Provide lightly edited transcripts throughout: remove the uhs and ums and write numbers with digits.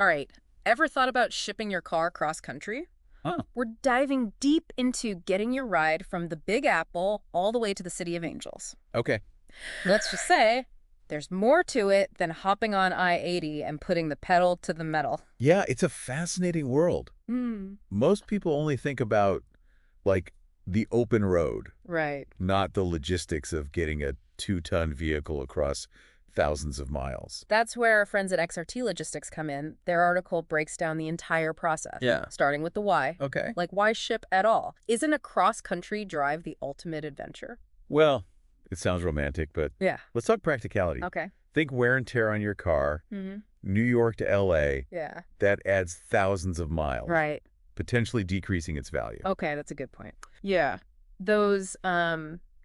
All right. Ever thought about shipping your car cross-country? Oh, We're diving deep into getting your ride from the Big Apple all the way to the City of Angels. okay. Let's just say there's more to it than hopping on I-80 and putting the pedal to the metal. Yeah, it's a fascinating world. Hmm. Most people only think about, like, the open road, Right. not the logistics of getting a 2-ton vehicle across thousands of miles. That's where our friends at XRT Logistics come in. Their article breaks down the entire process. Yeah. Starting with the why. Okay. Like, why ship at all? Isn't a cross-country drive the ultimate adventure? Well, it sounds romantic, but Yeah. let's talk practicality. Okay. Think wear and tear on your car, Mm-hmm. New York to LA, Yeah. that adds thousands of miles, Right. potentially decreasing its value. Okay, that's a good point. Yeah. Those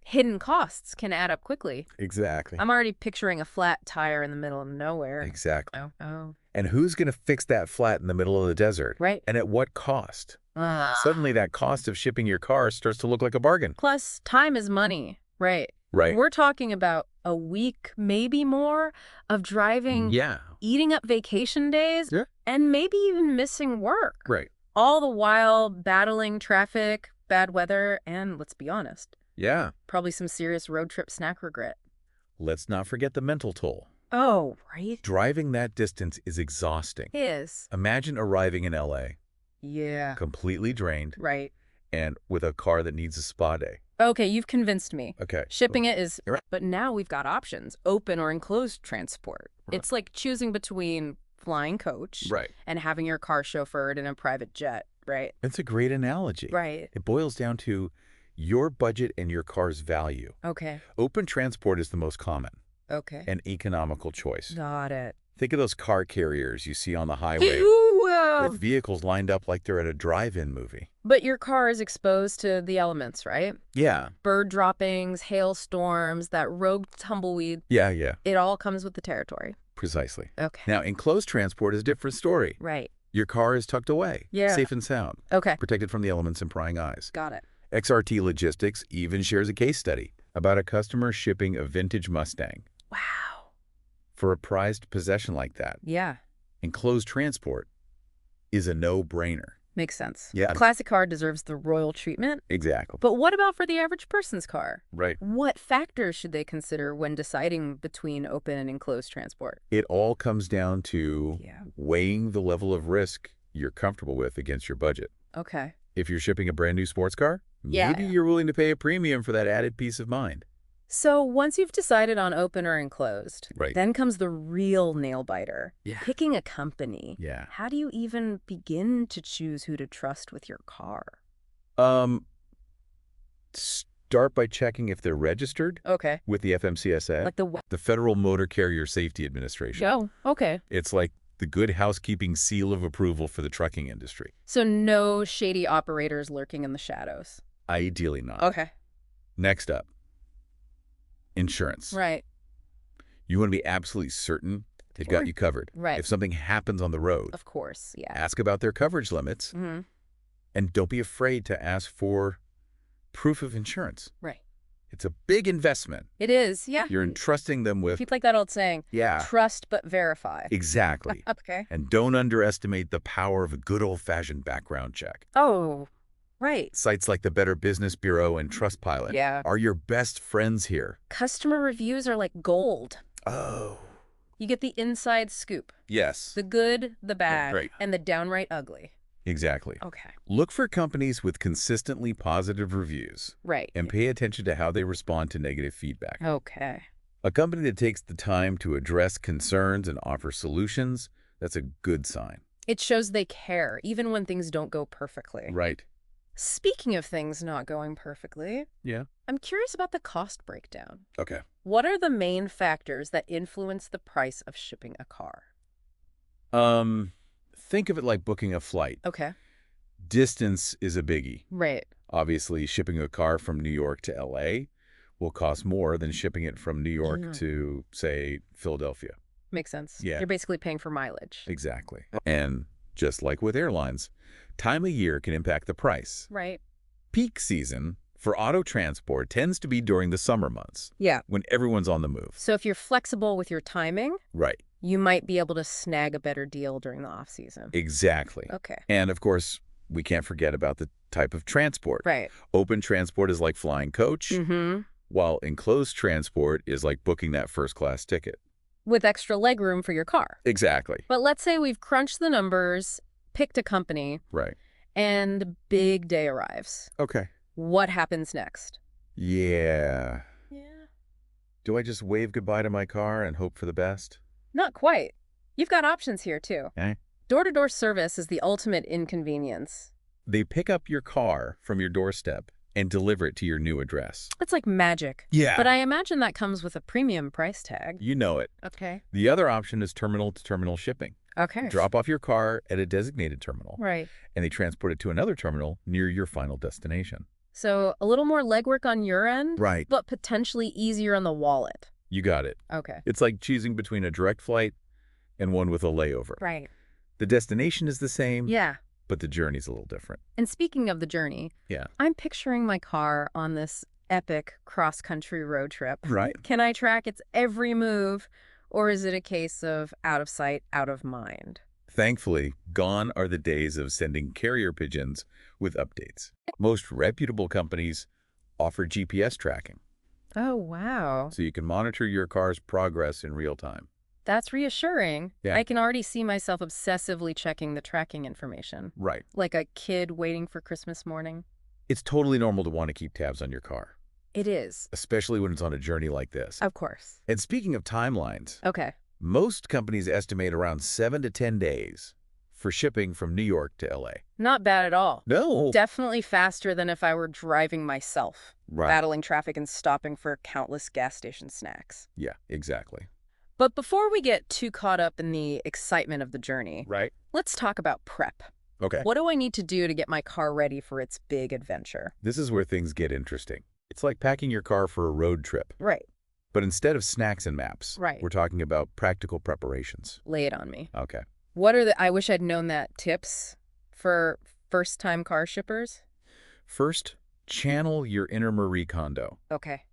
hidden costs can add up quickly. Exactly. I'm already picturing a flat tire in the middle of nowhere. Exactly. Oh. And who's going to fix that flat in the middle of the desert? Right. And at what cost? Ah. Suddenly that cost of shipping your car starts to look like a bargain. Plus, time is money. Right. Right. We're talking about a week, maybe more, of driving, Yeah. eating up vacation days, Yeah. and maybe even missing work. Right. All the while battling traffic, bad weather, and, let's be honest, Yeah. probably some serious road trip snack regret. Let's not forget the mental toll. Oh, right? Driving that distance is exhausting. Is. Imagine arriving in LA, Yeah. completely drained, Right. and with a car that needs a spa day. Okay, you've convinced me. Okay. Shipping it is, You're right. but now we've got options, open or enclosed transport. Right. It's like choosing between flying coach Right. and having your car chauffeured in a private jet, right? That's a great analogy. Right. It boils down to your budget and your car's value. Okay. Open transport is the most common Okay. and economical choice. Got it. Think of those car carriers you see on the highway with vehicles lined up like they're at a drive-in movie. But your car is exposed to the elements, right? Yeah. Bird droppings, hailstorms, that rogue tumbleweed. Yeah. It all comes with the territory. Precisely. Okay. Now, enclosed transport is a different story. Right. Your car is tucked away, Yeah. safe and sound, Okay. protected from the elements and prying eyes. Got it. XRT Logistics even shares a case study about a customer shipping a vintage Mustang. Wow. For a prized possession like that, Yeah. enclosed transport is a no-brainer. Makes sense. Yeah. A classic car deserves the royal treatment. Exactly. But what about for the average person's car? Right. What factors should they consider when deciding between open and enclosed transport? It all comes down to Yeah. weighing the level of risk you're comfortable with against your budget. Okay. If you're shipping a brand new sports car, Yeah. maybe you're willing to pay a premium for that added peace of mind. So once you've decided on open or enclosed, Right. then comes the real nail biter. Yeah. Picking a company. Yeah. How do you even begin to choose who to trust with your car? Start by checking if they're registered Okay. with the FMCSA, Like the the Federal Motor Carrier Safety Administration. Oh, okay. It's like the good housekeeping seal of approval for the trucking industry. So no shady operators lurking in the shadows. Ideally not. Okay. Next up, insurance. Right. You want to be absolutely certain they've got you covered. Right. If something happens on the road, Of course. Yeah. ask about their coverage limits, Mm-hmm. and don't be afraid to ask for proof of insurance. Right. It's a big investment. It is. Yeah. You're entrusting them with, Keep like that old saying. yeah, Trust but verify. exactly. Okay. And don't underestimate the power of a good old-fashioned background check. Oh, right. Sites like the Better Business Bureau and Trustpilot Yeah. are your best friends here. Customer reviews are like gold. Oh, You get the inside scoop. yes. The good, the bad, Right. and the downright ugly. Exactly. Okay. Look for companies with consistently positive reviews Right. and pay attention to how they respond to negative feedback. Okay. A company that takes the time to address concerns and offer solutions, that's a good sign. It shows they care, even when things don't go perfectly. Right. Speaking of things not going perfectly, Yeah. I'm curious about the cost breakdown. Okay. What are the main factors that influence the price of shipping a car? Think of it like booking a flight. Okay. Distance is a biggie. Right. Obviously, shipping a car from New York to LA will cost more than shipping it from New York Mhm. to, say, Philadelphia. Makes sense. Yeah. You're basically paying for mileage. Exactly. And just like with airlines, time of year can impact the price. Right. Peak season for auto transport tends to be during the summer months, Yeah. when everyone's on the move. So if you're flexible with your timing, Right. You might be able to snag a better deal during the off-season. Exactly. Okay. And of course, we can't forget about the type of transport. Right. Open transport is like flying coach, while enclosed transport is like booking that first-class ticket. With extra legroom for your car. Exactly. But let's say we've crunched the numbers, picked a company, Right. and a big day arrives. Okay. What happens next? Yeah. Yeah. Do I just wave goodbye to my car and hope for the best? Not quite. You've got options here, too. Okay. Door-to-door service is the ultimate inconvenience. They pick up your car from your doorstep and deliver it to your new address. It's like magic. Yeah. But I imagine that comes with a premium price tag. You know it. Okay. The other option is terminal-to-terminal shipping. Okay. Drop off your car at a designated terminal. Right. And they transport it to another terminal near your final destination. So a little more legwork on your end, Right. but potentially easier on the wallet. You got it. Okay. It's like choosing between a direct flight and one with a layover. Right. The destination is the same, Yeah. but the journey's a little different. And speaking of the journey, Yeah. I'm picturing my car on this epic cross-country road trip. Right. Can I track its every move, or is it a case of out of sight, out of mind? Thankfully, gone are the days of sending carrier pigeons with updates. Most reputable companies offer GPS tracking, Oh, wow. so you can monitor your car's progress in real time. That's reassuring. Yeah. I can already see myself obsessively checking the tracking information, Right. like a kid waiting for Christmas morning. It's totally normal to want to keep tabs on your car, It is. especially when it's on a journey like this. Of course. And speaking of timelines, Okay. most companies estimate around 7 to 10 days for shipping from New York to LA. Not bad at all. No. Definitely faster than if I were driving myself, Right. battling traffic and stopping for countless gas station snacks. Yeah, exactly. But before we get too caught up in the excitement of the journey, Right. let's talk about prep. Okay. What do I need to do to get my car ready for its big adventure? This is where things get interesting. It's like packing your car for a road trip. Right. But instead of snacks and maps, Right. we're talking about practical preparations. Lay it on me. Okay. What are the, I wish I'd known that, tips for first-time car shippers? First, channel your inner Marie Kondo. Okay.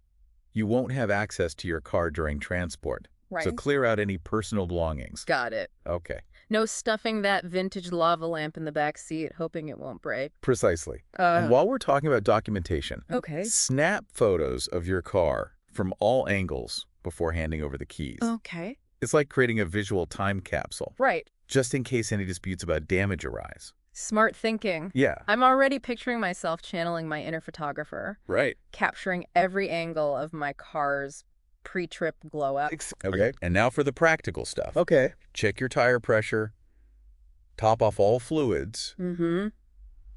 You won't have access to your car during transport, Right. so clear out any personal belongings. Got it. Okay. No stuffing that vintage lava lamp in the back seat, hoping it won't break. Precisely. And while we're talking about documentation, Okay. snap photos of your car from all angles before handing over the keys. Okay. It's like creating a visual time capsule, Right. just in case any disputes about damage arise. Smart thinking. Yeah. I'm already picturing myself channeling my inner photographer, Right. capturing every angle of my car's pre-trip glow-up. Okay. And now for the practical stuff. Okay. Check your tire pressure, top off all fluids, Mm-hmm.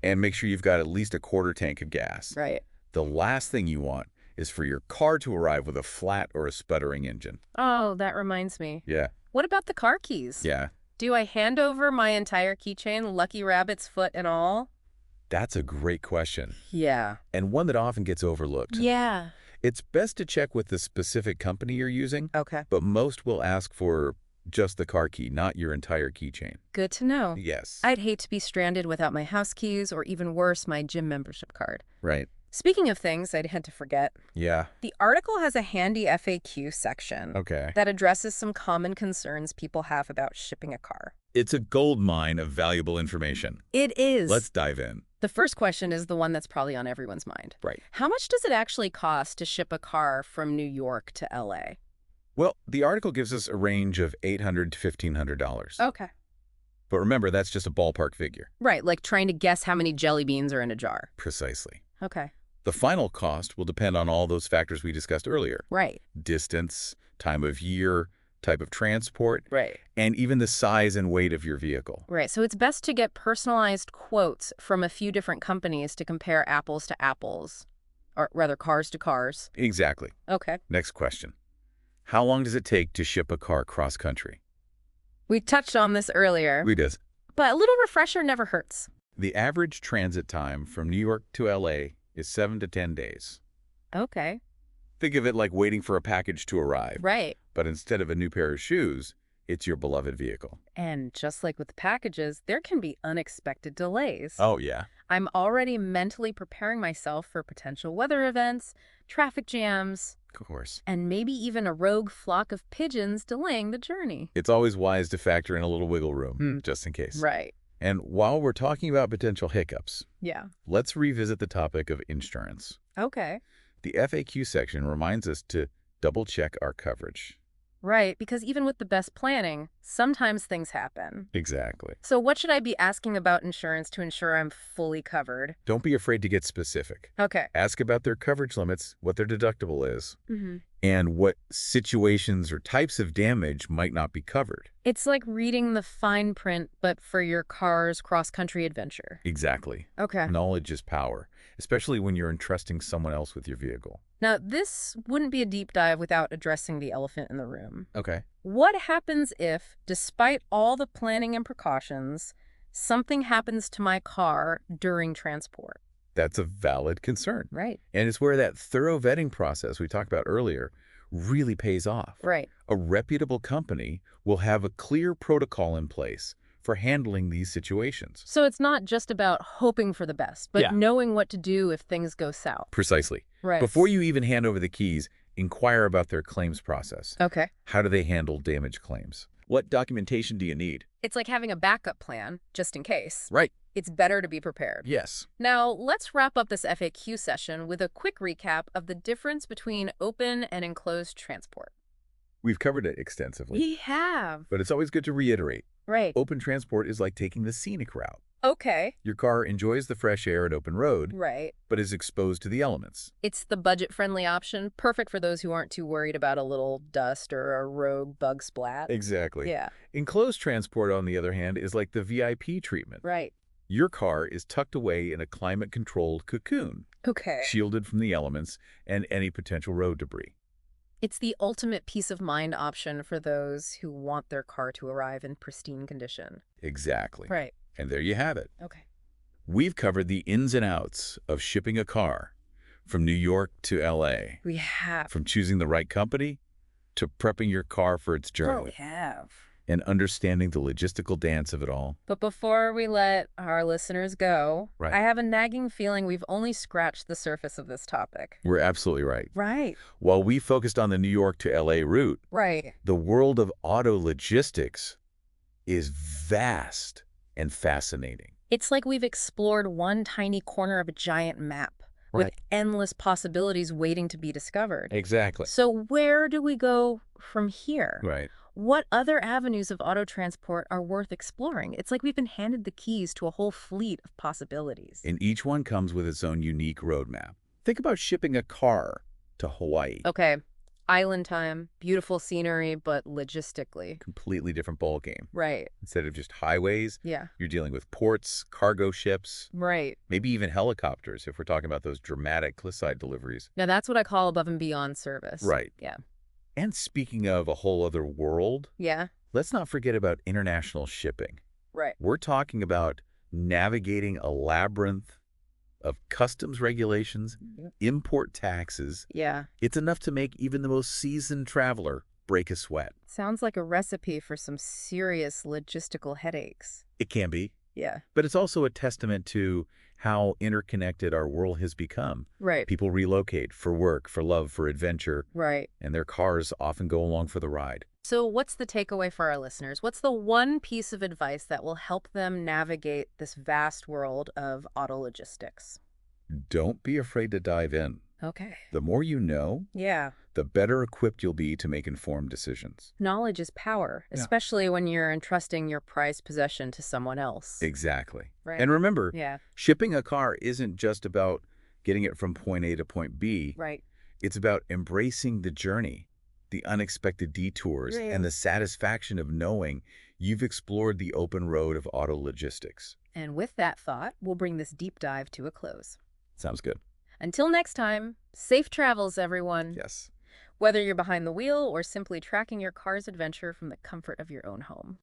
and make sure you've got at least a quarter tank of gas. Right. The last thing you want is for your car to arrive with a flat or a sputtering engine. Oh, that reminds me. Yeah. What about the car keys? Yeah. Do I hand over my entire keychain, Lucky Rabbit's foot and all? That's a great question, Yeah. and one that often gets overlooked. Yeah. It's best to check with the specific company you're using, Okay. but most will ask for just the car key, not your entire keychain. Good to know. Yes. I'd hate to be stranded without my house keys or even worse, my gym membership card. Right. Speaking of things I'd had to forget, Yeah. the article has a handy FAQ section Okay. that addresses some common concerns people have about shipping a car. It's a gold mine of valuable information. It is. Let's dive in. The first question is the one that's probably on everyone's mind. Right. How much does it actually cost to ship a car from New York to LA? Well, the article gives us a range of $800 to $1,500. Okay. But remember, that's just a ballpark figure. Right, like trying to guess how many jelly beans are in a jar. Precisely. Okay. The final cost will depend on all those factors we discussed earlier. Right. Distance, time of year, type of transport, Right. and even the size and weight of your vehicle. Right. So it's best to get personalized quotes from a few different companies to compare apples to apples, or rather cars to cars. Exactly. Okay. Next question. How long does it take to ship a car cross-country? We touched on this earlier, We did. but a little refresher never hurts. The average transit time from New York to LA is 7 to 10 days. Okay. Think of it like waiting for a package to arrive. Right. But instead of a new pair of shoes, it's your beloved vehicle. And just like with packages, there can be unexpected delays. Oh, yeah. I'm already mentally preparing myself for potential weather events, traffic jams. Of course. And maybe even a rogue flock of pigeons delaying the journey. It's always wise to factor in a little wiggle room, just in case. Right. And while we're talking about potential hiccups, Yeah. let's revisit the topic of insurance. Okay. The FAQ section reminds us to double-check our coverage. Right, because even with the best planning, sometimes things happen. Exactly. So what should I be asking about insurance to ensure I'm fully covered? Don't be afraid to get specific. Okay. Ask about their coverage limits, what their deductible is, Mm-hmm. and what situations or types of damage might not be covered. It's like reading the fine print, but for your car's cross-country adventure. Exactly. Okay. Knowledge is power, especially when you're entrusting someone else with your vehicle. Now, this wouldn't be a deep dive without addressing the elephant in the room. Okay. What happens if, despite all the planning and precautions, something happens to my car during transport? That's a valid concern. Right. And it's where that thorough vetting process we talked about earlier really pays off. Right. A reputable company will have a clear protocol in place for handling these situations. So it's not just about hoping for the best, but Yeah. knowing what to do if things go south. Precisely. Right. Before you even hand over the keys, inquire about their claims process. Okay. How do they handle damage claims? What documentation do you need? It's like having a backup plan, just in case. Right. It's better to be prepared. Yes. Now, let's wrap up this FAQ session with a quick recap of the difference between open and enclosed transport. We've covered it extensively, We have. but it's always good to reiterate. Right. Open transport is like taking the scenic route. Okay. Your car enjoys the fresh air at open road, Right. but is exposed to the elements. It's the budget-friendly option, perfect for those who aren't too worried about a little dust or a rogue bug splat. Exactly. Yeah. Enclosed transport, on the other hand, is like the VIP treatment. Right. Your car is tucked away in a climate-controlled cocoon, Okay. shielded from the elements and any potential road debris. It's the ultimate peace of mind option for those who want their car to arrive in pristine condition. Exactly. Right. And there you have it. Okay. We've covered the ins and outs of shipping a car from New York to LA, We have. from choosing the right company to prepping your car for its journey, We have. and understanding the logistical dance of it all. But before we let our listeners go, Right. I have a nagging feeling we've only scratched the surface of this topic. We're absolutely right. Right. While we focused on the New York to LA route, Right. the world of auto logistics is vast and fascinating. It's like we've explored one tiny corner of a giant map with Right. endless possibilities waiting to be discovered. Exactly. So where do we go from here? Right. What other avenues of auto transport are worth exploring? It's like we've been handed the keys to a whole fleet of possibilities. And each one comes with its own unique roadmap. Think about shipping a car to Hawaii. Okay, island time, beautiful scenery, but logistically. Completely different ballgame. Right. Instead of just highways, Yeah. you're dealing with ports, cargo ships, Right. maybe even helicopters if we're talking about those dramatic cliffside deliveries. Now that's what I call above and beyond service. Right. Yeah. And speaking of a whole other world, Yeah. let's not forget about international shipping. Right. We're talking about navigating a labyrinth of customs regulations, import taxes. Yeah. It's enough to make even the most seasoned traveler break a sweat. Sounds like a recipe for some serious logistical headaches. It can be, Yeah. but it's also a testament to how interconnected our world has become. Right. People relocate for work, for love, for adventure, Right. and their cars often go along for the ride. So what's the takeaway for our listeners? What's the one piece of advice that will help them navigate this vast world of auto logistics? Don't be afraid to dive in. Okay. The more you know, Yeah. the better equipped you'll be to make informed decisions. Knowledge is power, Yeah. especially when you're entrusting your prized possession to someone else. Exactly. Right. And remember, Yeah. shipping a car isn't just about getting it from point A to point B. Right. It's about embracing the journey, the unexpected detours, Yeah. and the satisfaction of knowing you've explored the open road of auto logistics. And with that thought, we'll bring this deep dive to a close. Sounds good. Until next time, safe travels, everyone. Yes. Whether you're behind the wheel or simply tracking your car's adventure from the comfort of your own home.